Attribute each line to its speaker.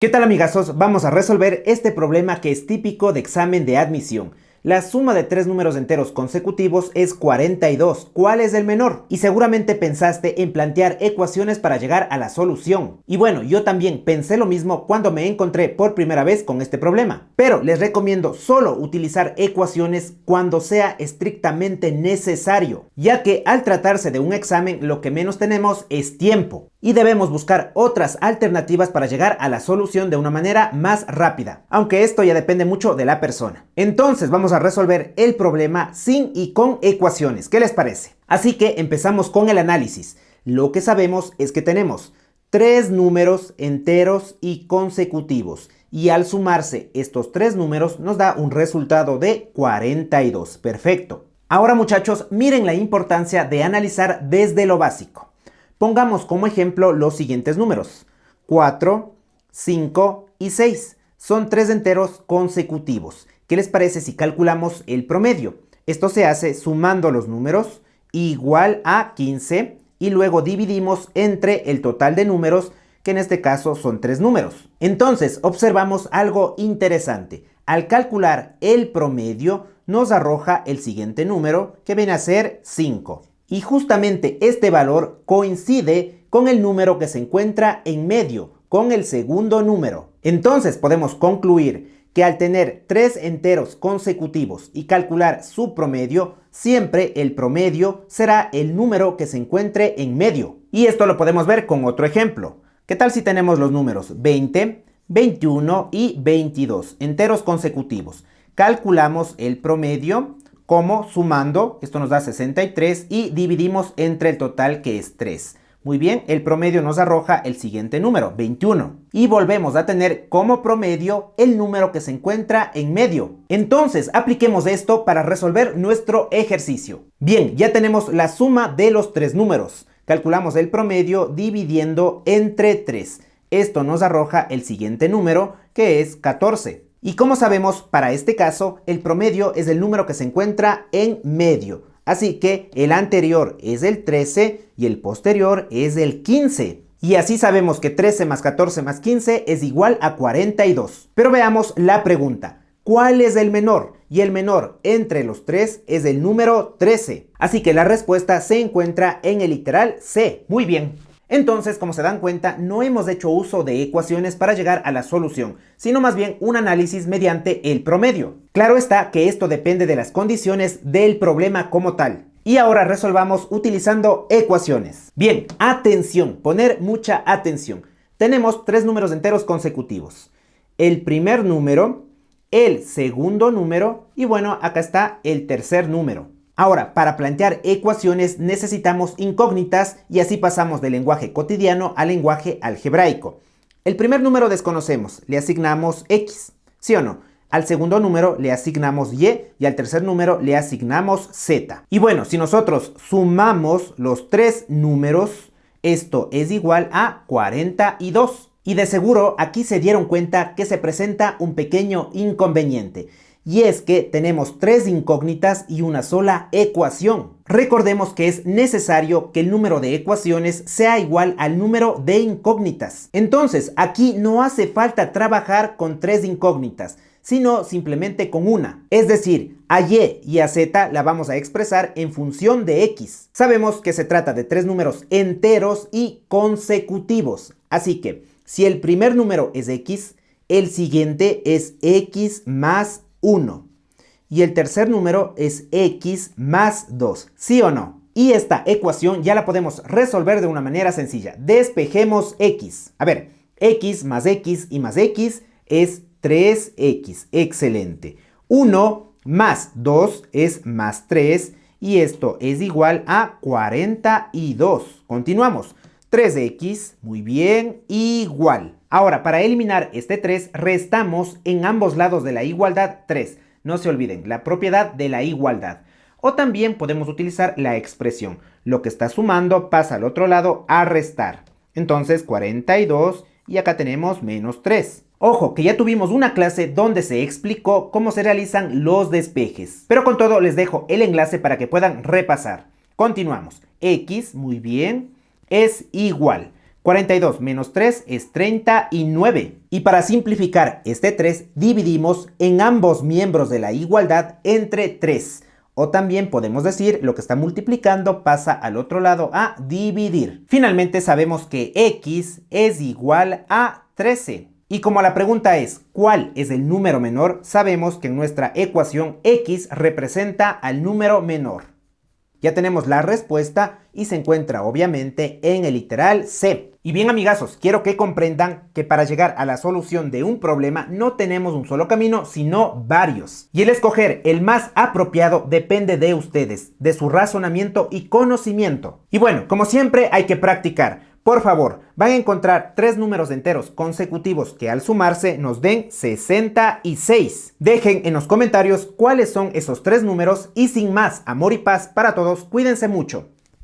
Speaker 1: ¿Qué tal, amigazos? Vamos a resolver este problema que es típico de examen de admisión. La suma de tres números enteros consecutivos es 42. ¿Cuál es el menor? Y seguramente pensaste en plantear ecuaciones para llegar a la solución. Y bueno, yo también pensé lo mismo cuando me encontré por primera vez con este problema. Pero les recomiendo solo utilizar ecuaciones cuando sea estrictamente necesario, ya que al tratarse de un examen lo que menos tenemos es tiempo. Y debemos buscar otras alternativas para llegar a la solución de una manera más rápida, aunque esto ya depende mucho de la persona. Entonces vamos a resolver el problema sin y con ecuaciones. ¿Qué les parece? Así que empezamos con el análisis. Lo que sabemos es que tenemos tres números enteros y consecutivos, y al sumarse estos tres números nos da un resultado de 42. Perfecto. Ahora, muchachos, miren la importancia de analizar desde lo básico. Pongamos como ejemplo los siguientes números: 4, 5 y 6. Son tres enteros consecutivos. ¿Qué les parece si calculamos el promedio? Esto se hace sumando los números igual a 15 y luego dividimos entre el total de números, que en este caso son tres números. Entonces observamos algo interesante. Al calcular el promedio nos arroja el siguiente número, que viene a ser 5. Y justamente este valor coincide con el número que se encuentra en medio, con el segundo número. Entonces podemos concluir que al tener tres enteros consecutivos y calcular su promedio, siempre el promedio será el número que se encuentre en medio. Y esto lo podemos ver con otro ejemplo. ¿Qué tal si tenemos los números 20, 21 y 22, enteros consecutivos? Calculamos el promedio como sumando, esto nos da 63, y dividimos entre el total, que es 3. Muy bien, el promedio nos arroja el siguiente número, 21. Y volvemos a tener como promedio el número que se encuentra en medio. Entonces, apliquemos esto para resolver nuestro ejercicio. Bien, ya tenemos la suma de los tres números. Calculamos el promedio dividiendo entre 3. Esto nos arroja el siguiente número, que es 14. Y como sabemos, para este caso, el promedio es el número que se encuentra en medio. Así que el anterior es el 13 y el posterior es el 15. Y así sabemos que 13 más 14 más 15 es igual a 42. Pero veamos la pregunta. ¿Cuál es el menor? Y el menor entre los tres es el número 13. Así que la respuesta se encuentra en el literal C. Muy bien. Entonces, como se dan cuenta, no hemos hecho uso de ecuaciones para llegar a la solución, sino más bien un análisis mediante el promedio. Claro está que esto depende de las condiciones del problema como tal. Y ahora resolvamos utilizando ecuaciones. Bien, atención, poner mucha atención. Tenemos tres números enteros consecutivos. El primer número, el segundo número y bueno, acá está el tercer número. Ahora, para plantear ecuaciones necesitamos incógnitas y así pasamos del lenguaje cotidiano al lenguaje algebraico. El primer número desconocemos, le asignamos X, ¿sí o no? Al segundo número le asignamos Y y al tercer número le asignamos Z. Y bueno, si nosotros sumamos los tres números, esto es igual a 42. Y de seguro aquí se dieron cuenta que se presenta un pequeño inconveniente. Y es que tenemos tres incógnitas y una sola ecuación. Recordemos que es necesario que el número de ecuaciones sea igual al número de incógnitas. Entonces, aquí no hace falta trabajar con tres incógnitas, sino simplemente con una. Es decir, a Y y a Z la vamos a expresar en función de X. Sabemos que se trata de tres números enteros y consecutivos. Así que, si el primer número es X, el siguiente es X más 1. Y el tercer número es X más 2. ¿Sí o no? Y esta ecuación ya la podemos resolver de una manera sencilla. Despejemos X. A ver, X más X y más X es 3X. Excelente. 1 más 2 es más 3. Y esto es igual a 42. Continuamos. 3X, muy bien, igual. Ahora, para eliminar este 3, restamos en ambos lados de la igualdad 3. No se olviden, la propiedad de la igualdad. O también podemos utilizar la expresión. Lo que está sumando pasa al otro lado a restar. Entonces, 42 y acá tenemos menos 3. Ojo, que ya tuvimos una clase donde se explicó cómo se realizan los despejes. Pero con todo les dejo el enlace para que puedan repasar. Continuamos. X, muy bien, es igual. 42 menos 3 es 39. Y para simplificar este 3, dividimos en ambos miembros de la igualdad entre 3. O también podemos decir, lo que está multiplicando pasa al otro lado a dividir. Finalmente sabemos que x es igual a 13. Y como la pregunta es, ¿cuál es el número menor? Sabemos que en nuestra ecuación x representa al número menor. Ya tenemos la respuesta y se encuentra obviamente en el literal C. Y bien amigazos, quiero que comprendan que para llegar a la solución de un problema no tenemos un solo camino, sino varios. Y el escoger el más apropiado depende de ustedes, de su razonamiento y conocimiento. Y bueno, como siempre hay que practicar. Por favor, van a encontrar 3 números enteros consecutivos que al sumarse nos den 66. Dejen en los comentarios cuáles son esos 3 números y sin más amor y paz para todos, cuídense mucho.